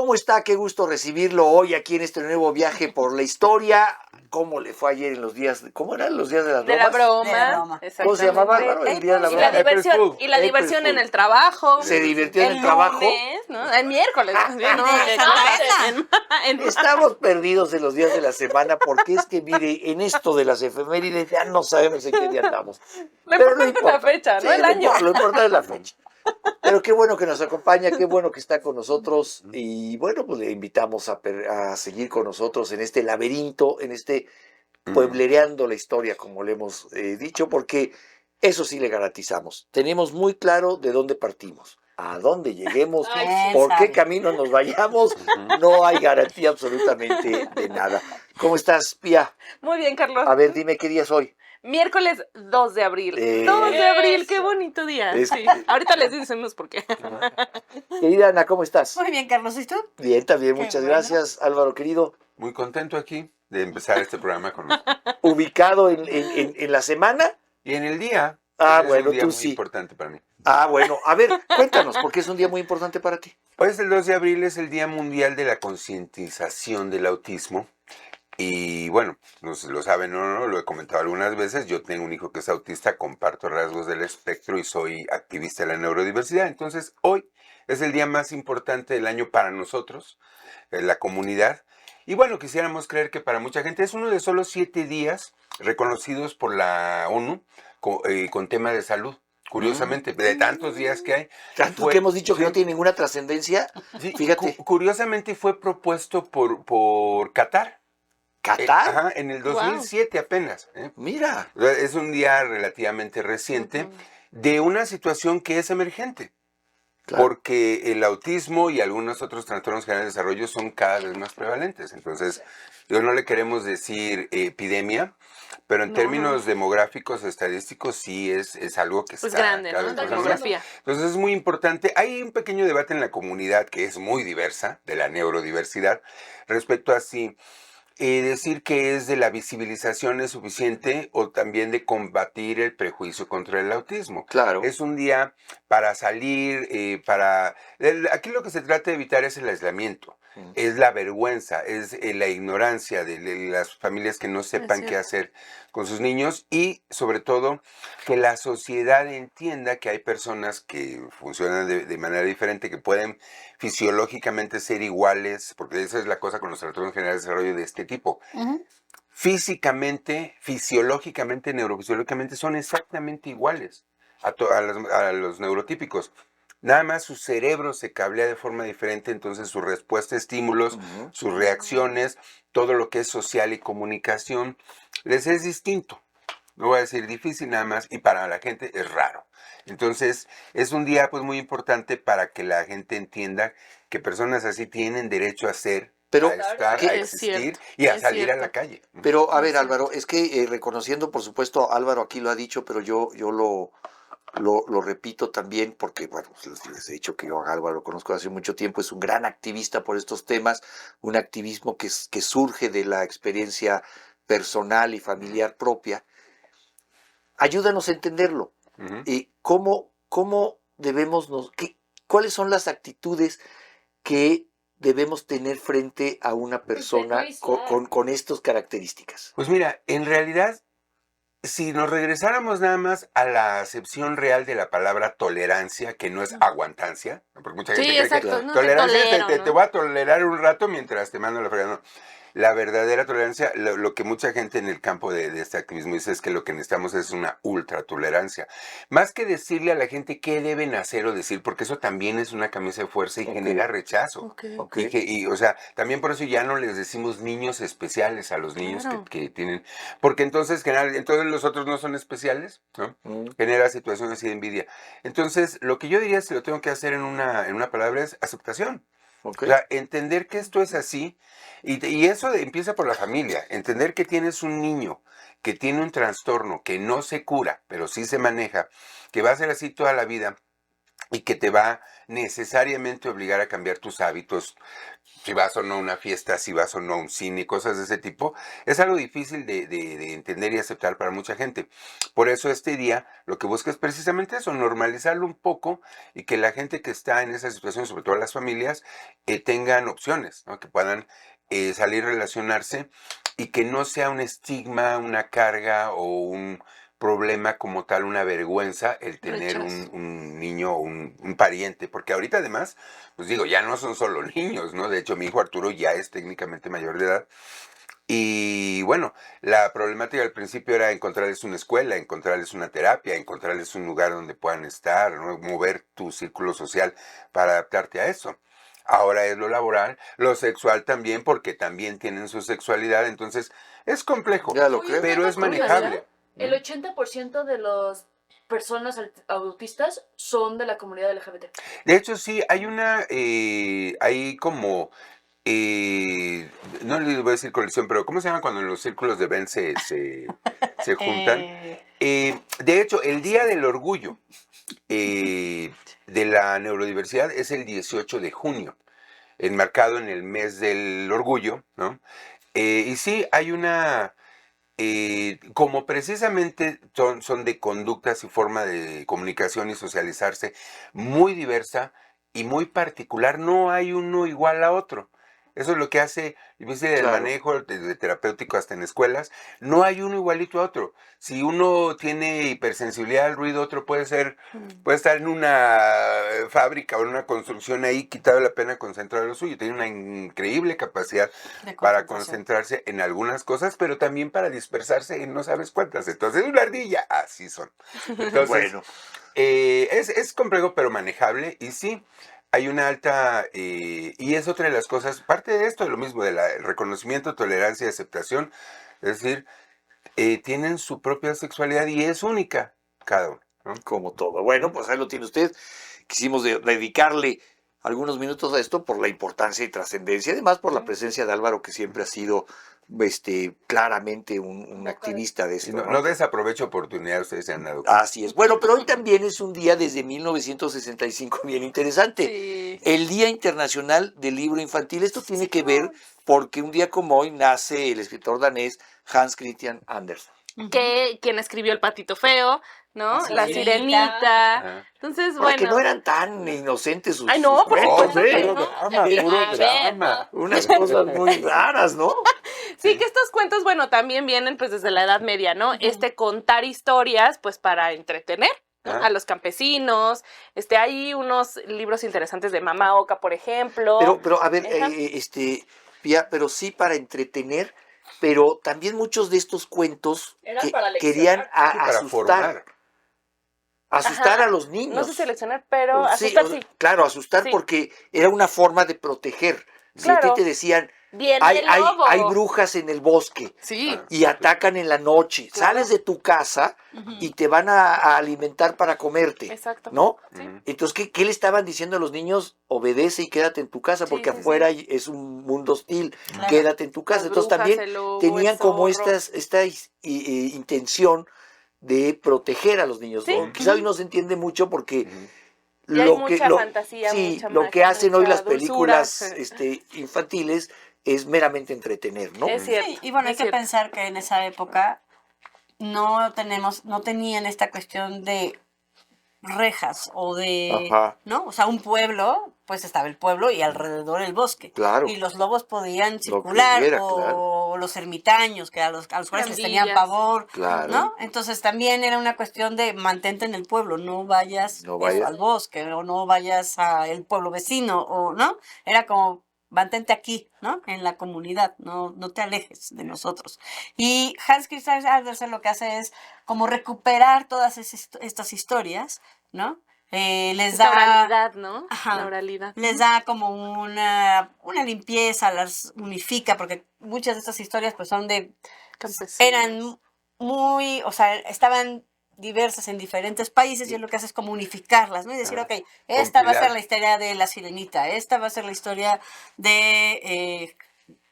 ¿Cómo está? Qué gusto recibirlo hoy aquí en este nuevo viaje por la historia. ¿Cómo le fue ayer en los días? ¿Cómo eran los días de las bromas? De la broma. De la broma. ¿Cómo se llamaba, Álvaro? El día de la Y la broma. diversión, y la April diversión Fool. en el trabajo. Se divirtió en el trabajo. lunes, ¿no? El miércoles. Estamos perdidos en los días de la semana porque es que, mire, en esto de las efemérides ya no sabemos en qué día andamos. Lo importante es la fecha, no el año. Lo importante es la fecha. Pero qué bueno que nos acompaña, qué bueno que está con nosotros y bueno, pues le invitamos a seguir con nosotros en este laberinto, en este pueblereando la historia, como le hemos dicho, porque eso sí le garantizamos. Tenemos muy claro de dónde partimos, a dónde lleguemos, por qué camino nos vayamos, no hay garantía absolutamente de nada. ¿Cómo estás, Pía? Muy bien, Carlos. A ver, dime qué día es hoy. Miércoles 2 de abril. 2 de abril, qué bonito día. Sí. Ahorita les decimos por qué. Querida Ana, ¿cómo estás? Muy bien, Carlos, ¿y tú? Bien, también, Qué muchas bueno. gracias. Álvaro, querido. Muy contento aquí de empezar este programa con nosotros. ¿Ubicado en la semana? Y en el día, Ah, es bueno, un día tú muy sí. importante para mí. Ah, bueno. A ver, cuéntanos, ¿por qué es un día muy importante para ti? Hoy es el 2 de abril, es el Día Mundial de la Concientización del Autismo. Y bueno, no sé si lo saben o no, lo he comentado algunas veces, yo tengo un hijo que es autista, comparto rasgos del espectro y soy activista de la neurodiversidad. Entonces, hoy es el día más importante del año para nosotros, la comunidad. Y bueno, quisiéramos creer que para mucha gente es uno de solo 7 días reconocidos por la ONU con tema de salud. Curiosamente, de tantos días que hay. Tanto que hemos dicho que sí, no tiene ninguna trascendencia. sí, Fíjate. Curiosamente fue propuesto por Qatar. ¿Qatar? Ajá, en el 2007 apenas. Mira. Es un día relativamente reciente de una situación que es emergente. Claro. Porque el autismo y algunos otros trastornos generales de desarrollo son cada vez más prevalentes. Entonces, no le queremos decir epidemia, pero en términos demográficos, estadísticos, sí es algo que Pues está grande, cada ¿no? vez La más grande. demografía. Entonces es muy importante. Hay un pequeño debate en la comunidad que es muy diversa, de la neurodiversidad, respecto a si decir que es de la visibilización es suficiente o también de combatir el prejuicio contra el autismo. Claro. Es un día para salir, aquí lo que se trata de evitar es el aislamiento, es la vergüenza, es la ignorancia de las familias que no sepan qué hacer con sus niños y sobre todo que la sociedad entienda que hay personas que funcionan de manera diferente, que pueden fisiológicamente ser iguales, porque esa es la cosa con los trastornos generales de desarrollo de este tipo. Físicamente, fisiológicamente, neurofisiológicamente son exactamente iguales a los neurotípicos. Nada más su cerebro se cablea de forma diferente, entonces su respuesta a estímulos, sus reacciones, todo lo que es social y comunicación, les es distinto. No voy a decir difícil nada más, y para la gente es raro. Entonces, es un día pues muy importante para que la gente entienda que personas así tienen derecho a ser, Pero, a estar, a existir y a salir a la calle. Pero, a ver, Álvaro, es que reconociendo, por supuesto, Álvaro aquí lo ha dicho, pero yo lo repito también porque, bueno, les he dicho que yo a Álvaro lo conozco hace mucho tiempo, es un gran activista por estos temas, un activismo que surge de la experiencia personal y familiar propia. Ayúdanos a entenderlo. ¿Cómo debemos cuáles son las actitudes que debemos tener frente a una persona con estas características? Pues mira, en realidad, si nos regresáramos nada más a la acepción real de la palabra tolerancia, que no es aguantancia, porque mucha gente cree exacto, que no, tolerancia te te voy a tolerar un rato mientras te mando la fregada. No. La verdadera tolerancia, lo que mucha gente en el campo de este activismo dice es que lo que necesitamos es una ultra tolerancia. Más que decirle a la gente qué deben hacer o decir, porque eso también es una camisa de fuerza y genera rechazo. Y, o sea, también por eso ya no les decimos niños especiales a los niños que tienen, porque entonces los otros no son especiales, ¿no? Genera situaciones de envidia. Entonces, lo que yo diría, si lo tengo que hacer en una palabra, es aceptación. O sea, entender que esto es así, y eso empieza por la familia, entender que tienes un niño que tiene un trastorno que no se cura, pero sí se maneja, que va a ser así toda la vida y que te va necesariamente obligar a cambiar tus hábitos, si vas o no a una fiesta, si vas o no a un cine, cosas de ese tipo, es algo difícil de entender y aceptar para mucha gente. Por eso este día lo que busca es precisamente eso, normalizarlo un poco y que la gente que está en esa situación, sobre todo las familias, tengan opciones, ¿no? Que puedan salir, relacionarse y que no sea un estigma, una carga o un problema como tal, una vergüenza el tener Rechazo. un niño o un pariente, porque ahorita además, pues digo, ya no son solo niños, ¿no? De hecho, mi hijo Arturo ya es técnicamente mayor de edad. Y bueno, la problemática al principio era encontrarles una escuela, encontrarles una terapia, encontrarles un lugar donde puedan estar, ¿no? Mover tu círculo social para adaptarte a eso. Ahora es lo laboral, lo sexual también, porque también tienen su sexualidad, entonces es complejo, Ya lo Oye, creo. pero es manejable. El 80% de las personas autistas son de la comunidad LGBT. De hecho, sí, hay como, no les voy a decir colección, pero ¿cómo se llama cuando en los círculos de Venn se juntan? De hecho, el Día del Orgullo de la Neurodiversidad es el 18 de junio, enmarcado en el mes del orgullo, ¿no? Y sí, hay como precisamente son de conductas y forma de comunicación y socializarse muy diversa y muy particular, no hay uno igual a otro. Eso es lo que hace, difícil el Claro. manejo de terapéutico hasta en escuelas. No hay uno igualito a otro. Si uno tiene hipersensibilidad al ruido, otro puede estar en una fábrica o en una construcción ahí, quitado la pena concentrar lo suyo. Tiene una increíble capacidad De para concentración. concentrarse en algunas cosas, pero también para dispersarse en no sabes cuántas. Entonces, una ardilla, así son. Entonces, Bueno, es complejo, pero manejable. Y sí, hay una alta, y es otra de las cosas, parte de esto, lo mismo, del reconocimiento, tolerancia y aceptación. Es decir, tienen su propia sexualidad y es única cada uno, ¿no? como todo. Bueno, pues ahí lo tiene usted. Quisimos dedicarle algunos minutos a esto por la importancia y trascendencia, además por la presencia de Álvaro, que siempre ha sido claramente un activista de Y esto. no, ¿no? no desaprovecho oportunidad, ustedes se han dado cuenta. Así es. Bueno, pero hoy también es un día desde 1965 bien interesante. Sí. El Día Internacional del Libro Infantil. Esto tiene que ver porque un día como hoy nace el escritor danés Hans Christian Andersen. Que quien escribió El Patito Feo, ¿no? La La Sirenita. Ajá. Entonces, Ahora, que bueno. no eran tan inocentes sus Ay, no, sus por cuentos, supuesto que ¿eh? no. Puro A ver, drama. Unas cosas muy raras, ¿no? Sí, que estos cuentos, bueno, también vienen pues desde la Edad Media, ¿no? Contar historias, pues para entretener, ¿no? Ah. A los campesinos. Hay unos libros interesantes de Mamá Oca, por ejemplo. Pero a ver, Ajá. Pía, pero sí para entretener, pero también muchos de estos cuentos Eran para leccionar. querían Sí, para asustar, formar. asustar Ajá. a los niños. No sé seleccionar, pero Sí, asustar sí. claro, asustar Sí. porque era una forma de proteger. Si a Claro. ti te decían, Viene hay, el hay, lobo. hay brujas en el bosque Sí. y atacan en la noche, Claro. sales de tu casa y te van a alimentar para comerte, Exacto. ¿no? Sí. Ujú. Entonces, ¿qué le estaban diciendo a los niños? Obedece y quédate en tu casa, Sí, porque sí, afuera es un mundo hostil, Claro. quédate en tu casa. Las Entonces brujas, también el lobo, tenían el como zorro. esta intención de proteger a los niños. Sí. ¿No? Quizá hoy no se entiende mucho porque Ujú. Y hay mucha fantasía, sí, mucha lo que magia, hacen hoy mucha las películas dulzura. infantiles es meramente entretener, ¿no? Es cierto. Sí, y bueno, hay es que cierto. pensar que en esa época no tenían esta cuestión de rejas o de, Ajá. ¿no? O sea, un pueblo, pues estaba el pueblo y alrededor el bosque. Claro. Y los lobos podían Lo que circular, hubiera, o claro. los ermitaños, que a los cuales les tenían Pandillas. pavor, Claro. ¿no? Entonces también era una cuestión de mantente en el pueblo, no vayas, No vayas. al bosque, o no vayas al pueblo vecino, o, ¿no? Era como, mantente aquí, ¿no? En la comunidad, no te alejes de nosotros. Y Hans Christian Andersen lo que hace es como recuperar todas estas historias, ¿no? Les Esta da oralidad, ¿no? Ajá. La oralidad. les da como una limpieza, las unifica, porque muchas de estas historias pues son Campesinos. eran muy, o sea, estaban diversas en diferentes países y él lo que hace es como unificarlas, ¿no? Y decir, Ah, ok, esta va a ser compilar. la historia de la Sirenita, esta va a ser la historia de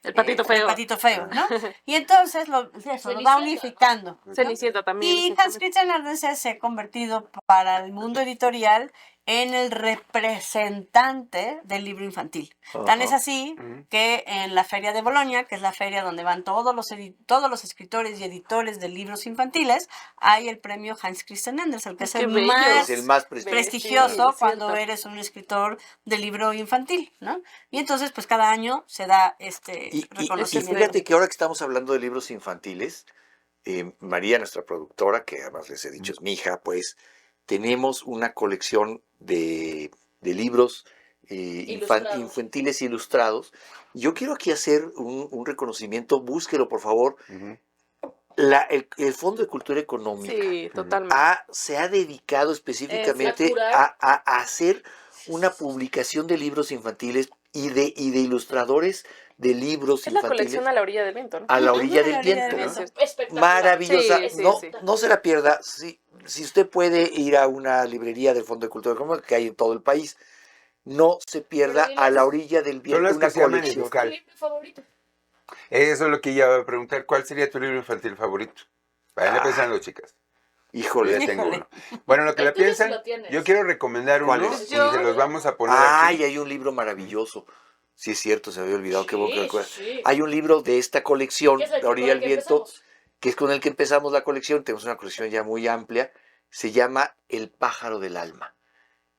El Patito el Feo. Patito Feo, ¿no? Y entonces lo va Cenicienta. unificando. ¿no? Cenicienta también. Y Hans exactamente. Christian Andersen se ha convertido para el mundo editorial en el representante del libro infantil. Tan es así que en la Feria de Bolonia, que es la feria donde van todos los escritores y editores de libros infantiles, hay el premio Hans Christian Andersen, que es Qué el bello. más Es el más prestigioso. prestigioso Sí, cuando cierto. eres un escritor de libro infantil, ¿no? Y entonces, pues cada año se da este Y reconocimiento. fíjate que ahora que estamos hablando de libros infantiles, María, nuestra productora, que además les he dicho es mi hija, pues tenemos una colección de libros Ilustrados. infantiles ilustrados. Yo quiero aquí hacer un reconocimiento, búsquelo por favor. Ujú. El Fondo de Cultura Económica Sí, totalmente. se ha dedicado específicamente curar. a hacer una publicación de libros infantiles y de ilustradores de libros Es la infantiles colección A la orilla del viento, ¿no? a la orilla A la del orilla viento. del ¿no? viento. Espectacular. Maravillosa. Sí, sí, no, sí. no se la pierda. Si usted puede ir a una librería del Fondo de Cultura Económica que hay en todo el país, no se pierda Pero a la diles- orilla del Son viento las una que se llaman colección. ¿Cuál es Educal. tu libro favorito? Eso es lo que iba a preguntar. ¿Cuál sería tu libro infantil favorito? Vayan pensando, chicas. Yo Híjole. ya tengo Híjole. uno. Bueno, lo que El la tuyo sí piensan, lo tienes. yo quiero recomendar ¿Cuál uno es? y se los vamos a poner Ay, aquí. hay un libro maravilloso. Sí, es cierto, se me había olvidado. Qué bueno que Sí, recuerdas. sí. Hay un libro de esta colección, ¿Qué es el La orilla con el del que viento, empezamos? que es con el que empezamos la colección. Tenemos una colección ya muy amplia. Se llama El pájaro del alma.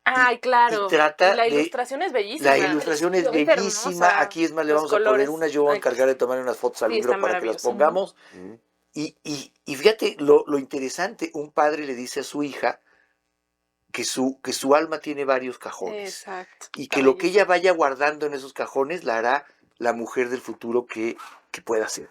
Ay, claro. y trata Y la de- ilustración es bellísima. La ilustración es Es bellísima. hermosa. Aquí es más, le Los vamos a poner colores. una. Yo voy a Ay, encargar de tomar unas fotos al sí, libro está para que las maravilloso. pongamos. Ujú. Y fíjate lo interesante, un padre le dice a su hija que su alma tiene varios cajones. Exacto. Y Está que lo que bellísimo. ella vaya guardando en esos cajones la hará la mujer del futuro que pueda ser.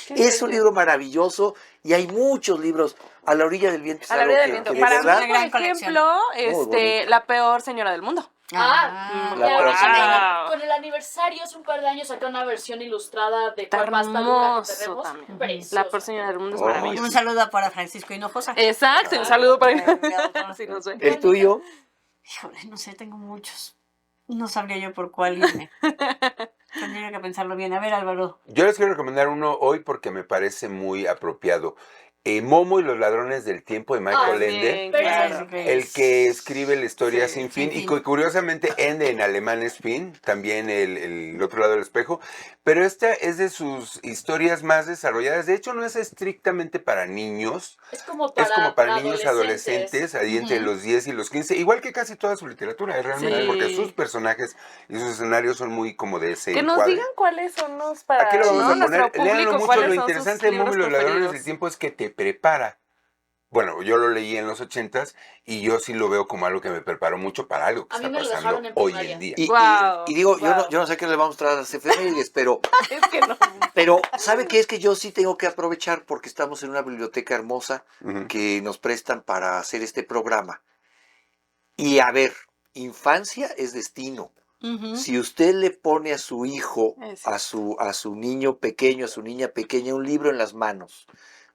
Qué Es un bello. libro maravilloso y hay muchos libros. A la orilla del viento es A la algo orilla del que- viento. que de Para mí, verdad- Una gran por colección. ejemplo, bonito. La peor señora del mundo. Ah, La y ahorita wow. con el aniversario hace un par de años sacó una versión ilustrada de Está cuál va a estar dura que hermoso tenemos. también. Precioso. La peor señora del mundo es Oh, maravillosa. Un saludo para Francisco Hinojosa. Exacto, un saludo para Sí, Sí, no sé. El tuyo, Híjole, no sé, tengo muchos. No sabría yo por cuál irme. Tendría que pensarlo bien. A ver, Álvaro. Yo les quiero recomendar uno hoy porque me parece muy apropiado. Momo y los ladrones del tiempo de Michael Ende. También, Pero- claro. El que escribe la historia Sí, sin fin sin y fin. curiosamente Ende en alemán es fin, también el otro lado del espejo, pero esta es de sus historias más desarrolladas. De hecho, no es estrictamente para niños, Es como es como para niños adolescentes, ahí entre Ujú. los 10 y los 15, igual que casi toda su literatura, realmente, Sí. porque sus personajes y sus escenarios son muy como de ese Que nos encuadre. digan cuáles son los para Aquí lo vamos ¿no? a poner. nuestro Léanlo público, mucho. cuáles Lo son sus interesante de Momo y libros los ladrones preferidos. del tiempo es que te prepara. Bueno, yo lo leí en los 80s y yo sí lo veo como algo que me preparó mucho para algo que A mí está me lo pasando dejaron en hoy primaria. en día. Guau, y digo, guau. yo no sé qué le vamos a traer a las efemérides, pero Es que no. ¿sabe qué? Es que yo sí tengo que aprovechar porque estamos en una biblioteca hermosa Ujú. que nos prestan para hacer este programa. Y a ver, infancia es destino. Ujú. Si usted le pone a su hijo, Es a su niño pequeño, a su niña pequeña, un libro en las manos,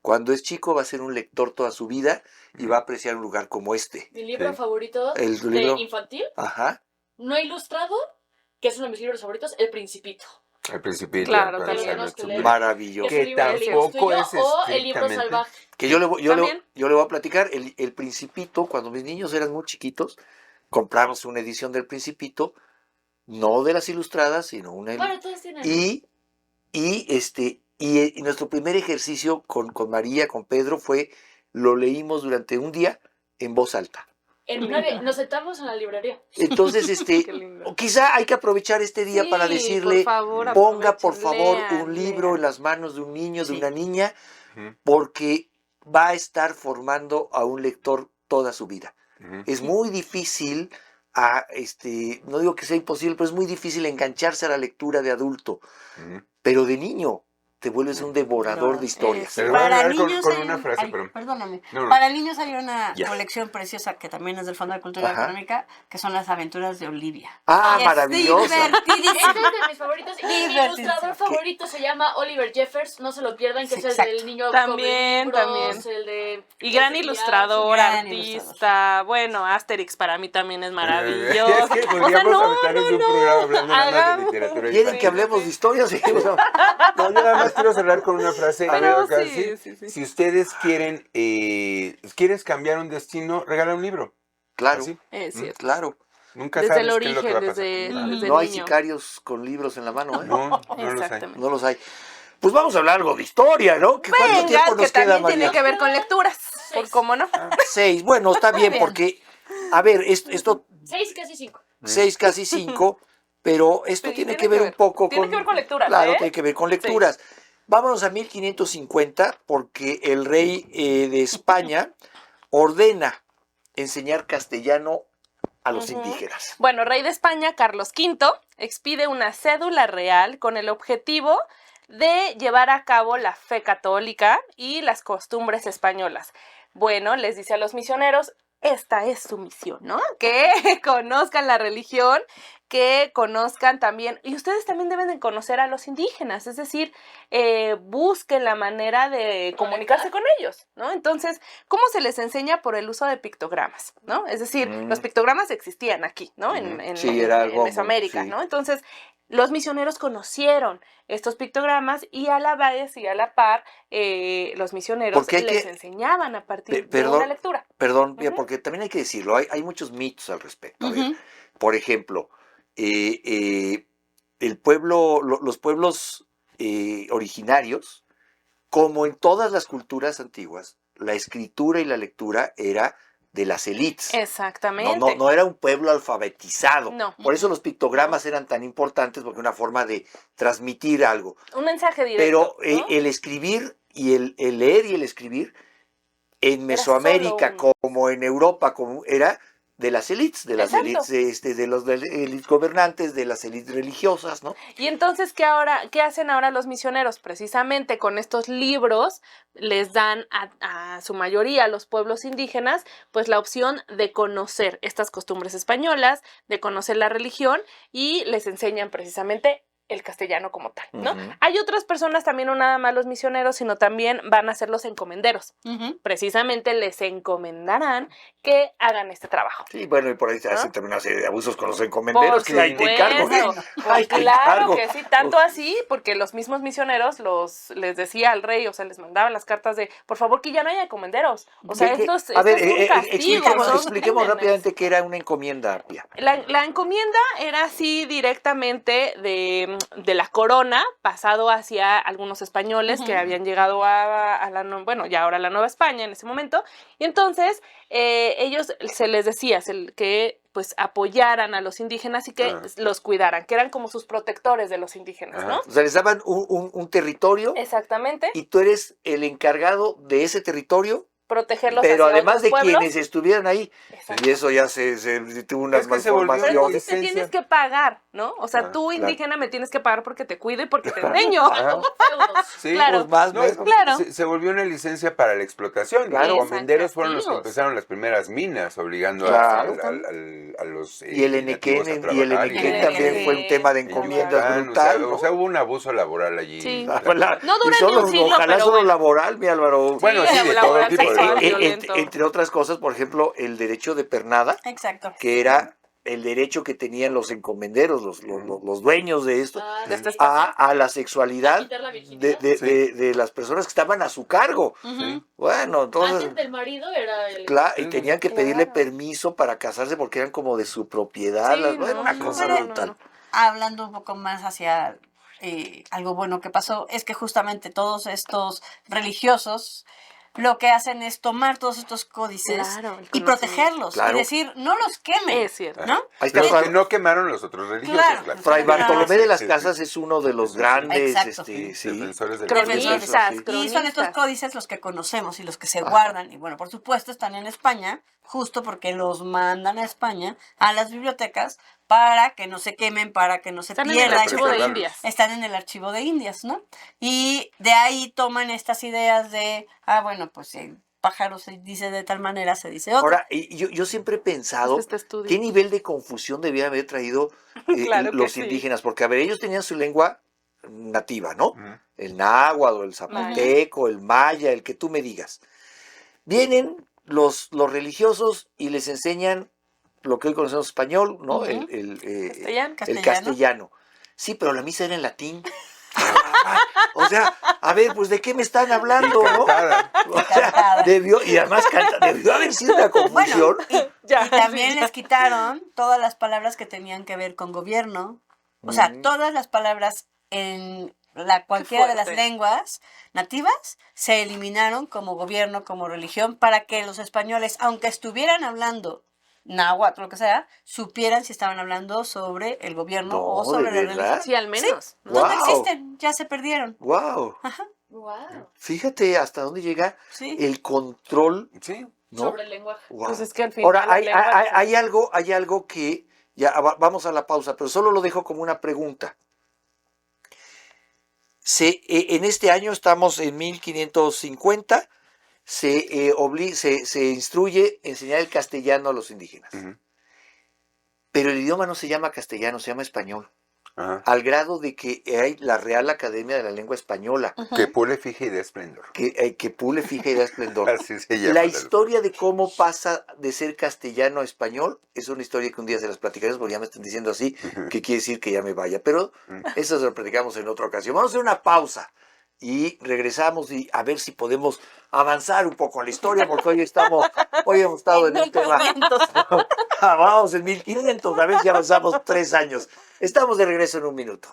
cuando es chico va a ser un lector toda su vida y va a apreciar un lugar como este. Mi libro Sí. favorito El de libro- infantil, Ajá. no ilustrado, que es uno de mis libros favoritos, El Principito. El Principito. Claro, para también. hacerlo tu- Maravilloso. Que es un libro de tampoco tuyo, es o El libro estrictamente- salvaje. Que yo le También. voy a platicar, el Principito, cuando mis niños eran muy chiquitos, compramos una edición del Principito, no de las ilustradas, sino una... Bueno, todos tienen. Y nuestro primer ejercicio con María, con Pedro, fue, lo leímos durante un día en voz alta. Nos sentamos en la librería. Entonces, Qué lindo. quizá hay que aprovechar este día Sí, para decirle, por favor, ponga por aprovechen, favor lean, un libro lean. en las manos de un niño, de Sí. una niña, Ujú, porque va a estar formando a un lector toda su vida. ujú. Es muy difícil, no digo que sea imposible, pero es muy difícil engancharse a la lectura de adulto, Ujú. pero de niño te vuelves un devorador de historias. Se lo voy a Para regalar con- niños con hay una un- frase, ay, pero- perdóname. No, no. Para niños hay una Ya. colección preciosa que también es del Fondo de Cultura Ajá. Económica, que son las aventuras de Olivia. Ah, Es maravillosa. Este divertidísimo. es de mis favoritos. Y mi Divertidísimo. ilustrador favorito se llama Oliver Jeffers. No se lo pierdan, que Sí, es el exacto. del niño También, come libros, también. el de... Y gran ese ilustrador, gran artista. Bueno, Asterix para mí también es Es maravilloso. que O sea, podríamos no, aventarnos no, un programa no. hablando nada más de Hagamos. literatura ¿Quieren infantil. que hablemos de historias? No, yo nada más quiero cerrar con una frase. Pero acá, sí, sí. Si ustedes quieren cambiar un destino, regala un libro. Claro, Así. Es cierto. claro. Nunca Desde sabes el qué es lo que va a origen, pasar. desde No hay niño. sicarios con libros en la mano, ¿eh? No, no los hay. Exactamente. No los hay. Pues vamos a hablar algo de historia, ¿no? ¿Cuánto Venga, tiempo que nos queda, también María? tiene que ver con lecturas. Por cómo no. 6. Bueno, está bien, bien. porque, a ver, esto 6, casi 5. 6, casi 5, pero esto Sí, tiene que ver un poco tiene con... que ver con lecturas, Claro, ¿eh? tiene que ver con lecturas. Vámonos a 1550, porque el rey de España ordena enseñar castellano a los Ujú. indígenas. Bueno, rey de España, Carlos V, expide una cédula real con el objetivo de llevar a cabo la fe católica y las costumbres españolas. Bueno, les dice a los misioneros, esta es su misión, ¿no? Que conozcan la religión, que conozcan también, y ustedes también deben de conocer a los indígenas, es decir, busquen la manera de comunicarse con ellos, ¿no? Entonces, ¿cómo se les enseña? Por el uso de pictogramas, ¿no? Es decir, los pictogramas existían aquí, ¿no? Sí, era algo muy- Mesoamérica, sí. ¿no? Entonces, los misioneros conocieron estos pictogramas y a la vez y a la par, los misioneros Porque hay les que- enseñaban a partir de perdón, una lectura. Perdón, mira, Ujú. porque también hay que decirlo, hay muchos mitos al respecto. A ver, Ujú. por ejemplo, el pueblo, los pueblos originarios, como en todas las culturas antiguas, la escritura y la lectura era de las élites. Exactamente. No era un pueblo alfabetizado. No. Por eso los pictogramas eran tan importantes, porque una forma de transmitir algo. Un mensaje Pero directo. ¿no? el escribir y el leer y el escribir en Era Mesoamérica solo como en Europa era de las élites, Exacto. de los élites gobernantes, de las élites religiosas, ¿no? Y entonces, ¿qué hacen ahora los misioneros? Precisamente con estos libros les dan a su mayoría, a los pueblos indígenas, pues la opción de conocer estas costumbres españolas, de conocer la religión y les enseñan precisamente el castellano como tal, ¿no? Ujú. Hay otras personas también, no nada más los misioneros, sino también van a ser los encomenderos. Ujú. Precisamente les encomendarán que hagan este trabajo. Sí, bueno, y por ahí se ¿Ah? hacen también una serie de abusos con los encomenderos, Por que ahí te encargo, supuesto. ahí te Claro encargo. que sí, tanto así, porque los mismos misioneros les decía al rey, o sea, les mandaban las cartas de, por favor, que ya no haya encomenderos. O sea, Que- esto es a ver, un castigo. son expliquemos crímenes. rápidamente qué era una encomienda apia. La encomienda era así directamente de la corona, pasado hacia algunos españoles que Ujú. habían llegado bueno, ya ahora la Nueva España en ese momento. Y entonces ellos se les decía que pues apoyaran a los indígenas y que los cuidaran, que eran como sus protectores de los indígenas, ¿no? O sea, les daban un territorio Exactamente, y tú eres el encargado de ese territorio, protegerlos pero hacia además otros de pueblos. quienes estuvieran ahí. Exacto. Y eso ya se tuvo unas Es que se volvió- Pero malformaciones. entonces te licencia. tienes que pagar, ¿no? O sea, Ah, tú claro. indígena me tienes que pagar porque te cuido y porque te enseño. Ajá. Feudos. Sí, Claro. Pues más, No, menos. Claro. se volvió una licencia para la explotación. Claro. Los encomenderos fueron los que Exacto. empezaron las primeras minas, obligando Claro. a los Y el nativos a Enequén trabajar. también fue un tema de encomiendas Yucatán, brutal, o sea, hubo un abuso laboral allí. Sí. No dura y ni solo, un siglo, ojalá pero solo bueno. laboral, mi Álvaro. Bueno, sí, de todo laboral, tipo. sexual, de- violento. Entre otras cosas, por ejemplo, el derecho de pernada, Exacto. que era el derecho que tenían los encomenderos, los dueños de esto, Ah, De este espacio. a la sexualidad quitar la virginidad. de las personas que estaban a su cargo. Ujú. Bueno, entonces, Antes del marido era el... y tenían que pedirle Claro. permiso para casarse porque eran como de su propiedad. Sí, Era una no, cosa no, brutal. Hablando un poco más hacia algo bueno que pasó, es que justamente todos estos religiosos lo que hacen es tomar todos estos códices Claro, el y conocimiento. protegerlos. Claro. Y decir, no los quemen. Es cierto. ¿No? Ahí está Los Fray, que no quemaron los otros religiosos, Claro. claro. Fray Bartolomé de las Sí, sí, Casas sí. es uno de los Sí, sí, sí. grandes Exacto. sí. Defensores del Cronistas, Sí. Y son estos cronistas. códices los que conocemos y los que se Ajá. guardan. Y bueno, por supuesto están en España, justo porque los mandan a España, a las bibliotecas, para que no se quemen, para que no se Están en el pierdan. archivo de Claro. Indias. Están en el archivo de Indias, ¿no? Y de ahí toman estas ideas de, bueno, pues si el pájaro se dice de tal manera, se dice otra. Ahora, y yo siempre he pensado Este estudio. qué nivel de confusión debían haber traído Claro que los sí. indígenas, porque a ver, ellos tenían su lengua nativa, ¿no? Ujú. El náhuatl, el zapoteco, el maya, el que tú me digas. Vienen los religiosos y les enseñan lo que hoy conocemos español, ¿no? Ujú. Castellano. El castellano. Sí, pero la misa era en latín. O sea, a ver, pues ¿de qué me están hablando, no? Encantada. O sea, y además debió haber sido una confusión. Ya, Y también sí. les quitaron todas las palabras que tenían que ver con gobierno. O sea, todas las palabras en cualquiera de las fuerte. lenguas nativas se eliminaron como gobierno, como religión, para que los españoles, aunque estuvieran hablando náhuatl, lo que sea, supieran si estaban hablando sobre el gobierno No, o sobre ¿de la verdad? religión. Sí, al menos. ¿no? No, no Wow. existen, ya se perdieron. Wow. Wow. Fíjate hasta dónde llega Sí. el control, Sí. ¿no? Sobre el lenguaje. Wow. Pues es que al final Ahora, la hay, lengua- hay algo que, ya vamos a la pausa, pero solo lo dejo como una pregunta. En este año estamos en 1550, se instruye enseñar el castellano a los indígenas. Ujú. Pero el idioma no se llama castellano, se llama español. Ajá. Al grado de que hay la Real Academia de la Lengua Española, Que pule, fija y de esplendor. que pule, fija y da esplendor. Así se llama. La historia de cómo pasa de ser castellano a español es una historia que un día se las platicaremos porque ya me están diciendo así, que quiere decir que ya me vaya. Pero eso se lo platicamos en otra ocasión. Vamos a hacer una pausa y regresamos y a ver si podemos avanzar un poco en la historia porque hoy hemos estado en un tema. Vamos en 1500, a ver si avanzamos 3 años. Estamos de regreso en un minuto.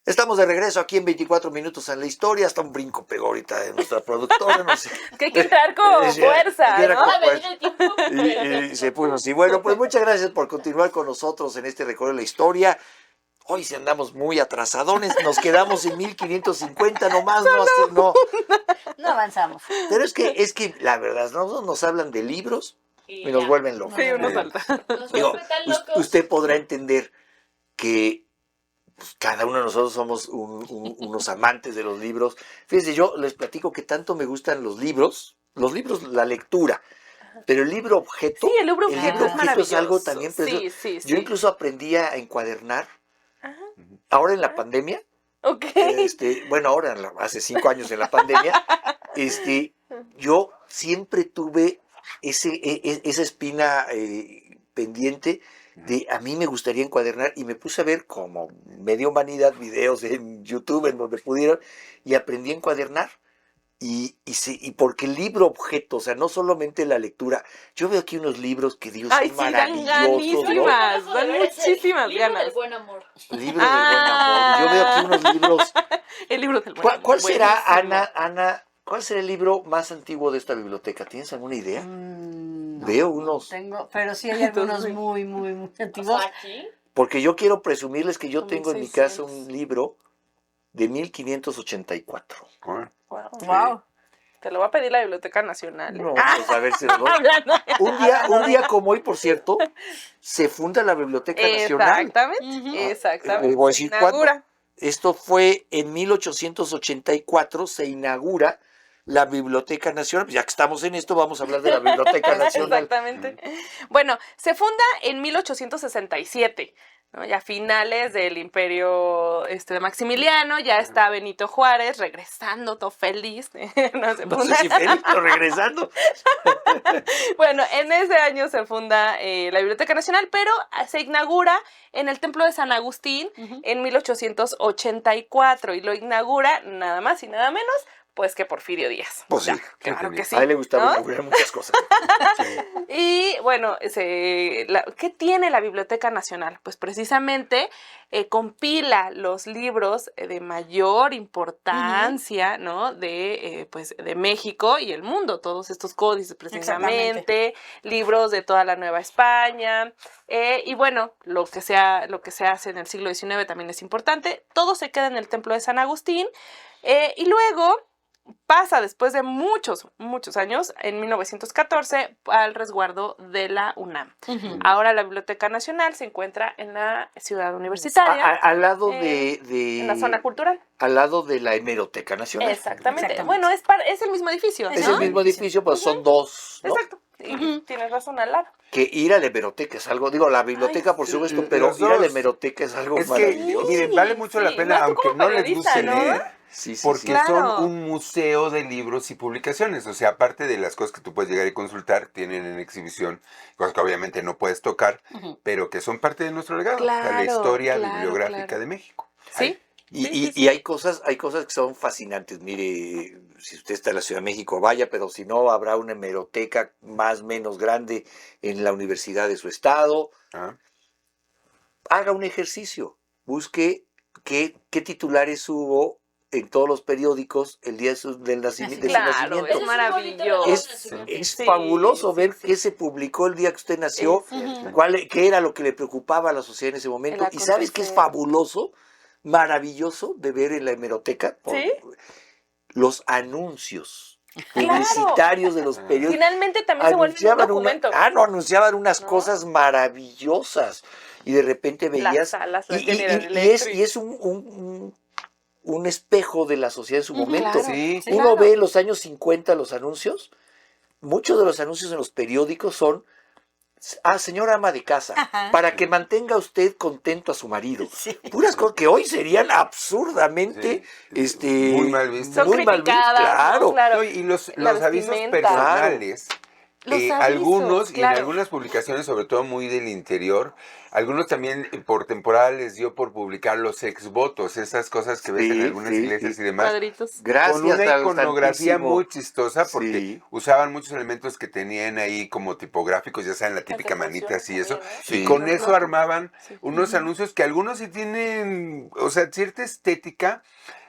Estamos de regreso aquí en 24 minutos en la historia. Hasta un brinco pegó ahorita de nuestra productora. No sé. Que hay que entrar con Sí, fuerza, era ¿no? con A medir el tiempo. Y se puso así. Bueno, pues muchas gracias por continuar con nosotros en este recorrido de la historia. Hoy sí andamos muy atrasadones, nos quedamos en 1550 nomás, no. No avanzamos. Pero es que la verdad, nos hablan de libros y nos ya. vuelven locos. Sí, uno salta. Nos Digo, vuelve tan locos. usted podrá entender que pues, cada uno de nosotros somos unos amantes de los libros. Fíjense, yo les platico que tanto me gustan los libros, la lectura, pero el libro objeto, Sí, el libro el objeto libro es objeto es algo maravilloso. también Sí, precioso. sí, sí. Yo incluso aprendí a encuadernar. Ajá. Ahora en la pandemia, Ok. bueno, ahora hace 5 años en la pandemia, yo siempre tuve esa espina pendiente de a mí me gustaría encuadernar y me puse a ver como media humanidad videos en YouTube en donde pudieron y aprendí a encuadernar. Y porque el libro objeto, o sea, no solamente la lectura, yo veo aquí unos libros que Dios Ay, son sí, dan maravillosos, ¿no? ganísimas. Ojo de Dan ver ese muchísimas libro ganas. del buen amor. Libros del buen amor. Yo veo aquí unos libros. El libro del buen amor, ¿Cuál será, buenísimo. Ana, cuál será el libro más antiguo de esta biblioteca? ¿Tienes alguna idea? No, Veo no unos. tengo, pero sí hay algunos Entonces, muy, muy, muy O antiguos. sea, aquí. Porque yo quiero presumirles que yo Como tengo en mi 600. casa un libro de 1584. Ah, Wow. Wow. Te lo va a pedir la Biblioteca Nacional. ¿eh? No, pues a ver si lo doy. Hablando de- Un día como hoy, por cierto, se funda la Biblioteca Nacional. Exactamente. Ujú. Exactamente. Les voy a Se decir cuándo. inaugura. Esto fue en 1884, se inaugura la Biblioteca Nacional. Ya que estamos en esto, vamos a hablar de la Biblioteca Nacional. Exactamente. Bueno, se funda en 1867, ¿no? Ya a finales del imperio de Maximiliano, ya está Benito Juárez regresando todo feliz. No, se No funda- sé si feliz, pero regresando. Bueno, en ese año se funda la Biblioteca Nacional, pero se inaugura en el Templo de San Agustín en 1884 y lo inaugura nada más y nada menos pues que Porfirio Díaz. Pues sí, Claro que sí. A él le gustaba ¿no? inaugurar muchas cosas. Sí. Y bueno, ¿qué tiene la Biblioteca Nacional? Pues precisamente compila los libros de mayor importancia, ¿no? Pues, de México y el mundo, todos estos códices precisamente, libros de toda la Nueva España. Y bueno, lo que se hace en el siglo XIX también es importante. Todo se queda en el Templo de San Agustín. Y luego pasa después de muchos años, en 1914, al resguardo de la UNAM. Ujú. Ahora la Biblioteca Nacional se encuentra en la ciudad universitaria, Al lado en la zona cultural. al lado de la Hemeroteca Nacional. Exactamente. Exactamente. Bueno, es el mismo edificio, Es ¿no? el mismo edificio, pues son dos, ¿no? Exacto. Y tienes razón, al lado. Que ir a la hemeroteca es algo, digo, la biblioteca Ay, por sí. supuesto, pero Los ir a la dos. hemeroteca es algo Es que, maravilloso. miren, vale mucho la Sí, pena, más tú aunque como no les periodista, guste ¿no? leer. Sí, sí, Porque sí. Claro. son un museo de libros y publicaciones. O sea, aparte de las cosas que tú puedes llegar y consultar, tienen en exhibición cosas que obviamente no puedes tocar, Ujú. pero que son parte de nuestro legado. O sea, la Claro, historia claro, bibliográfica claro. de México. ¿Sí? Y, Sí, y- sí, y hay cosas que son fascinantes. Mire, si usted está en la Ciudad de México, vaya, pero si no, habrá una hemeroteca más o menos grande en la universidad de su estado. Ah, Haga un ejercicio, busque qué titulares hubo en todos los periódicos el día del Sí, de su Claro, nacimiento. es Ese un bonito maravilloso. regalo de Es, nacimiento. es Sí, fabuloso sí, ver sí. qué se publicó el día que usted nació, Es cierto. qué era lo que le preocupaba a la sociedad en ese momento. El Y sabes qué es acontecer. fabuloso, maravilloso de ver en la hemeroteca. ¿Sí? Los anuncios Claro. publicitarios de los periódicos. Finalmente también se vuelve un Anunciaban documento. anunciaban unas ¿No? cosas maravillosas y de repente Las veías salas, y, la y- General y Electric. es un espejo de la sociedad en su Ujú, momento. Claro. sí. Sí, Uno claro. ve en los años 50 los anuncios, muchos de los anuncios en los periódicos son, señora ama de casa, Ajá. para que mantenga usted contento a su marido. Sí. Puras cosas que hoy serían absurdamente, Sí. Muy mal vistas. Son muy mal vistas, criticadas, ¿no? claro. Claro. No, y los La avisos vestimenta. personales. Los avisos, Algunos, y en claro. algunas publicaciones, sobre todo muy del interior, algunos también por temporada les dio por publicar los exvotos, esas cosas que ves en Sí, algunas sí, iglesias sí. y demás. Cuadritos. Gracias Con una al iconografía Santísimo. muy chistosa porque Sí. usaban muchos elementos que tenían ahí como tipográficos, ya saben, la típica manita así y eso. Sí. Y con eso armaban Sí. unos anuncios que algunos sí tienen, o sea, cierta estética,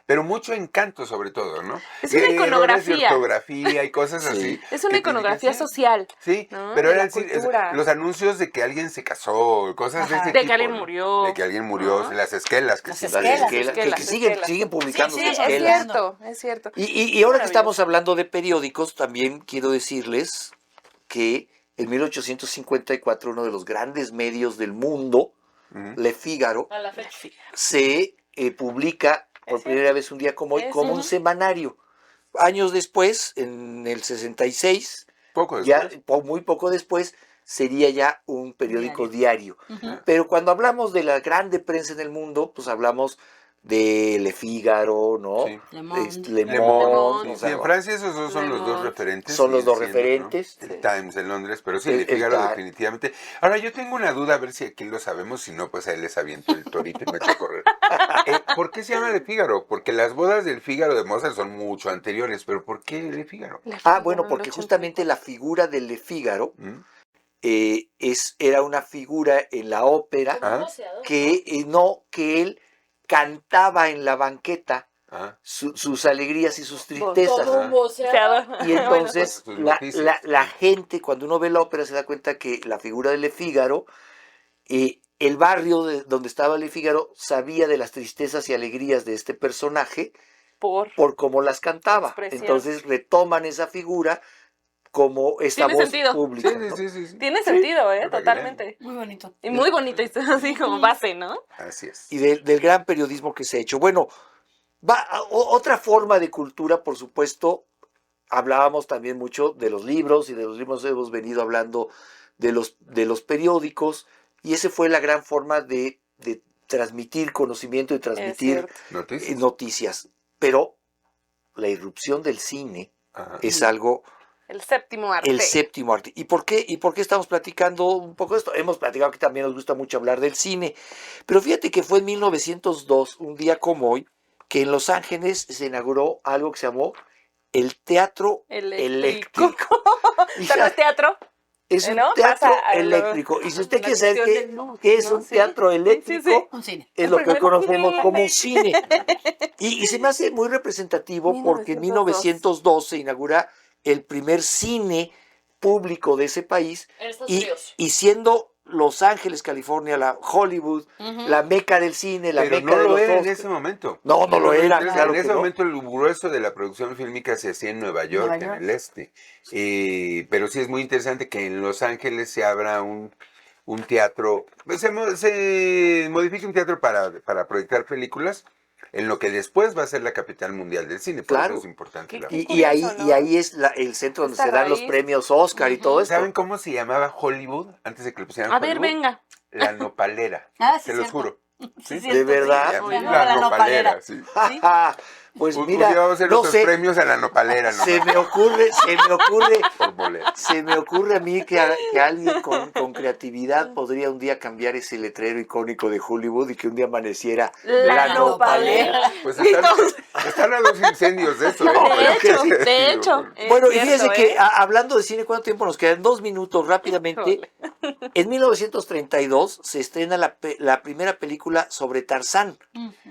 pero mucho encanto sobre todo, ¿no? Es una Errores de iconografía. ortografía y cosas Sí. así. Es una que iconografía tienen que ser. social. Sí, ¿no? pero De la eran sí, cultura. los anuncios de que alguien se casó, cosas de Ajá. ese De tipo. que alguien ¿no? murió. De que alguien murió, ¿no? las esquelas que Las sí. Las esquelas, esquelas, que siguen, esquelas. siguen publicando Sí, sus sí, Es esquelas. cierto, es cierto. Y ahora que Maravilloso. estamos hablando de periódicos, también quiero decirles que en 1854 uno de los grandes medios del mundo, Ujú. Le Figaro, A la fecha. se publica por Es primera vez un día como hoy Es como un cierto. semanario. Años después, en el 66, Poco ya después. muy poco después, sería ya un periódico diario. Ujú. Pero cuando hablamos de la grande prensa en el mundo, pues hablamos de Le Figaro, ¿no? Sí. Le Monde. Le Le Monde, Monde, o sí, sea, en Francia esos dos son Le los dos Monde. referentes. Son los siguen dos siendo, ¿no? referentes. El Sí. Times en Londres, pero sí, El- Le Figaro el Ti- definitivamente. Ahora, yo tengo una duda, a ver si aquí lo sabemos, si no, pues ahí les aviento el torito y me echo a correr. ¿Por qué se llama Le Figaro? Porque las bodas del Fígaro de Mozart son mucho anteriores, pero ¿por qué Le Figaro? Le Ah, Figaro bueno, del porque 84. justamente la figura del Le Figaro ¿Mm? era una figura en la ópera Como Ah. un boxeador. que él cantaba en la banqueta Ah, sus alegrías y sus Todo tristezas. un boxeador. Y entonces Bueno, sus noticias. la gente, cuando uno ve la ópera, se da cuenta que la figura de Le Figaro, el barrio donde estaba Le Figaro, sabía de las tristezas y alegrías de este personaje por cómo las cantaba. Expresión. Entonces retoman esa figura como esta Tiene voz sentido. pública. sí, ¿no? sí, sí, sí. Tiene sentido, Para que totalmente. Muy bonito. Y muy bonito, y así como base, ¿no? Así es. Y del gran periodismo que se ha hecho. Bueno, otra forma de cultura, por supuesto, hablábamos también mucho de los libros, y de los libros hemos venido hablando de los periódicos, y esa fue la gran forma de transmitir conocimiento y Es transmitir cierto. Noticias. noticias. Pero la irrupción del cine Ajá. es algo, El séptimo arte. el séptimo arte. ¿Y por qué estamos platicando un poco de esto? Hemos platicado que también nos gusta mucho hablar del cine, pero fíjate que fue en 1902, un día como hoy, que en Los Ángeles se inauguró algo que se llamó el Teatro Eléctrico. Eléctrico. Pero es teatro. Es un ¿no? teatro Pasa a lo- eléctrico. Y si usted la quiere saber cuestión qué, del luz, qué es ¿no? un Sí. teatro eléctrico, Sí, sí. Un cine. es El lo que primer conocemos cine. como un cine. Y se me hace muy representativo porque en 1902 se inaugura el primer cine público de ese país En Estados y, Unidos. y siendo Los Ángeles, California, la Hollywood, Ujú. la meca del cine, la Pero meca no de lo los era en Oscars. ese momento. No, no lo era, claro En que ese no. momento el grueso de la producción fílmica se hacía en Nueva York, Nueva York. en el este. Pero sí es muy interesante que en Los Ángeles se abra un teatro, pues se modifique un teatro para proyectar películas en lo que después va a ser la capital mundial del cine. Por Claro. eso es importante. Qué- la- qué- Y ahí, curioso, ¿no? y ahí es el centro donde Esta se dan los raíz. premios Oscar y todo esto. ¿Saben cómo se llamaba Hollywood antes de que le pusieran A ver, Hollywood? venga. La nopalera. Ah, sí, Se los cierto. juro. Sí, ¿Sí? cierto, ¿De verdad? sí. Se Se llamaba llamaba la nopalera. sí. Sí. Pues Pues mira, íbamos a hacer no nuestros sé, premios a la nopalera, ¿no? se me ocurre a mí que alguien con creatividad podría un día cambiar ese letrero icónico de Hollywood y que un día amaneciera La nopalera. Pues están a los incendios de eso, ¿eh? De hecho. Es Bueno, y cierto, fíjense que ¿eh? hablando de cine, ¿cuánto tiempo nos quedan? 2 minutos rápidamente. Híjole. En 1932 se estrena la primera película sobre Tarzán,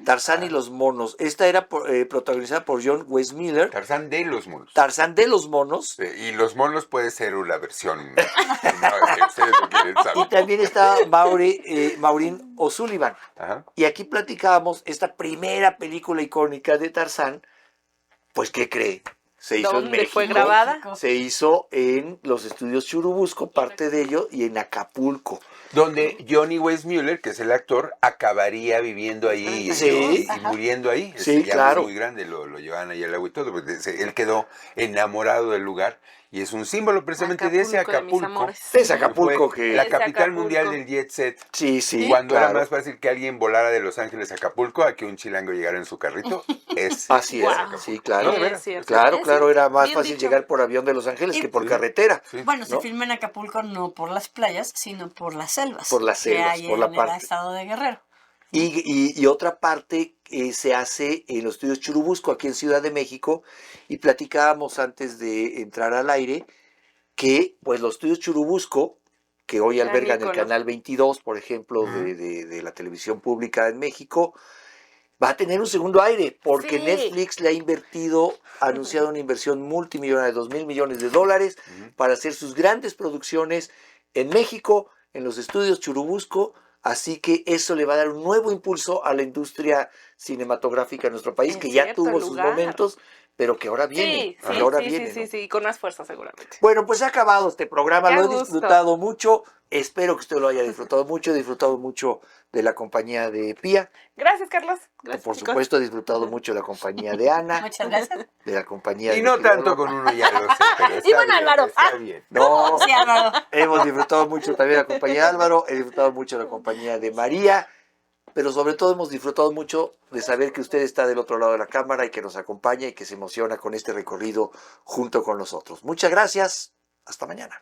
Tarzán y los monos. Esta era protagonizada por John Weissmuller, Tarzán de los monos. Tarzán de los monos. Y los monos puede ser una versión. No, que ustedes no quieren saber. Y también estaba Maureen O'Sullivan. Ajá. Y aquí platicábamos esta primera película icónica de Tarzán. Pues, ¿qué cree? Se hizo en ¿Dónde México. fue grabada? Se hizo en los estudios Churubusco, parte de ello, y en Acapulco. Donde Johnny Weissmuller, que es el actor, acabaría viviendo ahí Sí. y muriendo ahí. Sí, Ya claro. muy grande, lo llevaban ahí al agua y todo, porque él quedó enamorado del lugar y es un símbolo precisamente de ese de mis Acapulco. amores. Es Acapulco Fue que... la Es capital Acapulco. mundial del jet set. Sí, sí, Cuando era claro. más fácil que alguien volara de Los Ángeles a Acapulco a que un chilango llegara en su carrito, es Así es, Guau. sí, claro. No, de veras. Es cierto. Claro, Es claro, era más bien fácil dicho. llegar por avión de Los Ángeles Y- que por Sí. carretera. Sí. Bueno, se ¿no? filma en Acapulco no por las playas, sino por las selvas. Por las selvas, que hay por la en el parte. estado de Guerrero. Y otra parte se hace en los estudios Churubusco, aquí en Ciudad de México, y platicábamos antes de entrar al aire que pues los estudios Churubusco, que hoy Gran albergan el ícono. canal 22, por ejemplo, Ujú. de la televisión pública en México, va a tener un segundo aire, porque Sí. Netflix le ha anunciado una inversión multimillonaria de $2,000 millones Ujú. para hacer sus grandes producciones en México, en los estudios Churubusco, así que eso le va a dar un nuevo impulso a la industria cinematográfica en nuestro país, Es que ya cierto, tuvo el sus lugar. momentos, pero que ahora viene, Sí, sí, ahora sí, viene, sí, ¿no? sí, sí, con más fuerza seguramente. Bueno, pues se ha acabado este programa, Qué lo he gusto. disfrutado mucho, espero que usted lo haya disfrutado mucho, he disfrutado mucho de la compañía de Pía, Gracias, Carlos. Gracias, por chicos. supuesto he disfrutado mucho de la compañía de Ana, Muchas gracias. de la compañía Y de no mi tanto querido- con uno, ya lo sé. Pero está Y bueno, bien, Álvaro, está bien. No, Sí, Álvaro. hemos disfrutado mucho también de la compañía de Álvaro, he disfrutado mucho de la compañía de María, pero sobre todo hemos disfrutado mucho de saber que usted está del otro lado de la cámara y que nos acompaña y que se emociona con este recorrido junto con nosotros. Muchas gracias, hasta mañana.